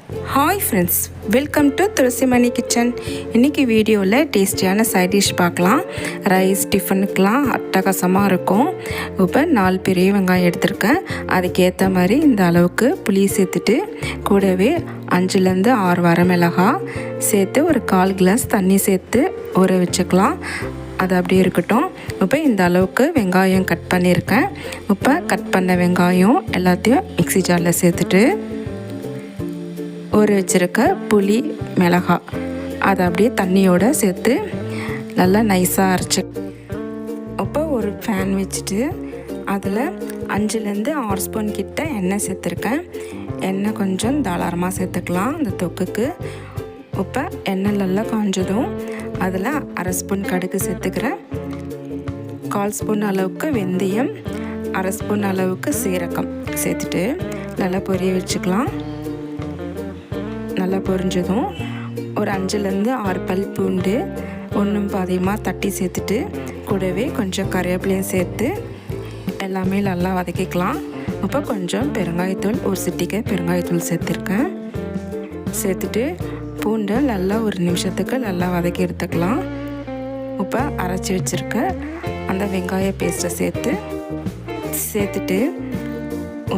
Hi friends, welcome to Thulasimani kitchen. இன்றைக்கி வீடியோவில் டேஸ்டியான சைட் டிஷ் பார்க்கலாம். ரைஸ் டிஃபனுக்கெலாம் அட்டகாசமாக இருக்கும். இப்போ 4 பெரிய வெங்காயம் எடுத்திருக்கேன். அதுக்கேற்ற மாதிரி இந்த அளவுக்கு புளி சேர்த்துட்டு கூடவே 5லேருந்து 6 வரமிளகாய் சேர்த்து ஒரு 1/4 கிளாஸ் தண்ணி சேர்த்து ஊற வச்சுக்கலாம். அது அப்படியே இருக்கட்டும். இப்போ இந்த அளவுக்கு வெங்காயம் கட் பண்ணியிருக்கேன். இப்போ கட் பண்ண வெங்காயம் எல்லாத்தையும் மிக்ஸி ஜாரில் சேர்த்துட்டு ஊற வச்சுருக்க புளி மிளகாய் அதை அப்படியே தண்ணியோடு சேர்த்து நல்லா நைஸாக அரைச்சி இப்போ ஒரு ஃபேன் வச்சுட்டு அதில் 5லேருந்து 6 ஸ்பூன் கிட்ட எண்ணெய் சேர்த்துருக்கேன். எண்ணெய் கொஞ்சம் தாராளமாக சேர்த்துக்கலாம் இந்த தொக்குக்கு. இப்போ எண்ணெய் நல்லா காஞ்சதும் அதில் 1/2 ஸ்பூன் கடுகு சேர்த்துக்கிறேன். 1/4 ஸ்பூன் அளவுக்கு வெந்தயம், 1/2 ஸ்பூன் அளவுக்கு சீரகம் சேர்த்துட்டு நல்லா பொரிய வச்சுக்கலாம். நல்லா பொரிஞ்சதும் ஒரு 5லேருந்து 6 பல் பூண்டு ஒன்றும் பாதியமாக தட்டி சேர்த்துட்டு கூடவே கொஞ்சம் கறிவேப்பிலையும் சேர்த்து எல்லாமே நல்லா வதக்கிக்கலாம். இப்போ கொஞ்சம் பெருங்காயத்தூள், ஒரு சிட்டிகை பெருங்காயத்தூள் சேர்த்துருக்கேன். சேர்த்துட்டு பூண்டை நல்லா ஒரு நிமிஷத்துக்கு நல்லா வதக்கி எடுத்துக்கலாம். இப்போ அரைச்சி வச்சுருக்க அந்த வெங்காய பேஸ்ட்டை சேர்த்துட்டு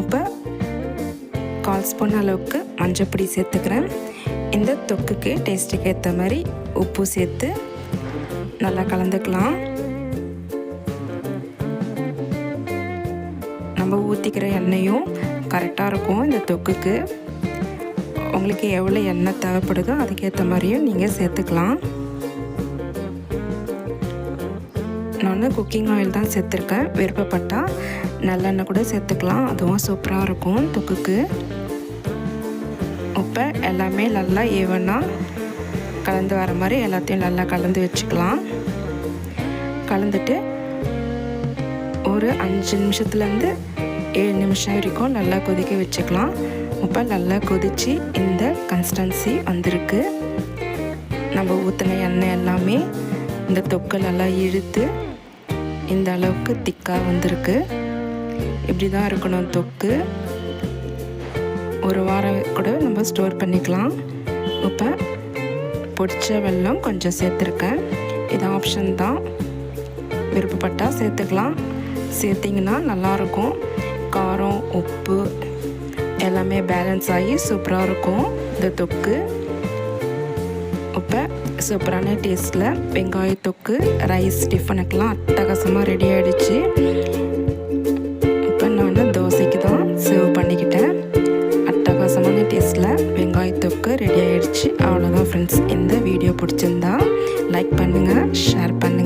இப்போ 1/4 ஸ்பூன் அளவுக்கு மஞ்சப்பொடி சேர்த்துக்கிறேன். இந்த தொக்குக்கு டேஸ்ட்டுக்கு ஏற்ற மாதிரி உப்பு சேர்த்து நல்லா கலந்துக்கலாம். நம்ம ஊற்றிக்கிற எண்ணெயும் கரெக்டாக இருக்கும் இந்த தொக்குக்கு. உங்களுக்கு எவ்வளோ எண்ணெய் தேவைப்படுதோ அதுக்கேற்ற மாதிரியும் நீங்கள் சேர்த்துக்கலாம். நான் குக்கிங் ஆயில் தான் சேர்த்துருக்கேன். விருப்பப்பட்டால் நல்லெண்ணெய் கூட சேர்த்துக்கலாம், அதுவும் சூப்பராக இருக்கும் தொக்குக்கு. இப்போ எல்லாமே நல்லா ஈவனாக கலந்து வர மாதிரி எல்லாத்தையும் நல்லா கலந்து வச்சுக்கலாம். கலந்துட்டு ஒரு 5 நிமிஷத்துலேருந்து 7 நிமிஷம் வரைக்கும் நல்லா கொதிக்க வச்சுக்கலாம். இப்போ நல்லா கொதித்து இந்த கன்சிஸ்டன்சி வந்திருக்கு. நம்ம ஊற்றின எண்ணெய் எல்லாமே இந்த தொக்கை நல்லா இழுத்து இந்த அளவுக்கு திக்காக வந்திருக்கு. இப்படி தான் இருக்கணும் தொக்கு. ஒரு வாரம் கூட நம்ம ஸ்டோர் பண்ணிக்கலாம். இப்போ பொடிச்ச வெல்லம் கொஞ்சம் சேர்த்துருக்கேன். இது ஆப்ஷன் தான், விருப்பப்பட்டால் சேர்த்துக்கலாம். சேர்த்திங்கன்னா நல்லாயிருக்கும். காரம் உப்பு எல்லாமே பேலன்ஸ் ஆகி சூப்பராக இருக்கும் இந்த தொக்கு. இப்போ சூப்பரான டேஸ்ட்டில் வெங்காய தொக்கு ரைஸ் டிஃபனுக்கெலாம் அட்டகாசமாக ரெடி ஆகிடுச்சு. இப்போ நான் தோசைக்கு தான் சர்வ் பண்ணிக்கிட்டேன். அட்டகாசமான டேஸ்ட்டில் வெங்காய தொக்கு ரெடி ஆகிடுச்சு. அவ்வளோதான் ஃப்ரெண்ட்ஸ். இந்த வீடியோ பிடிச்சிருந்தா லைக் பண்ணுங்கள், ஷேர் பண்ணுங்கள்.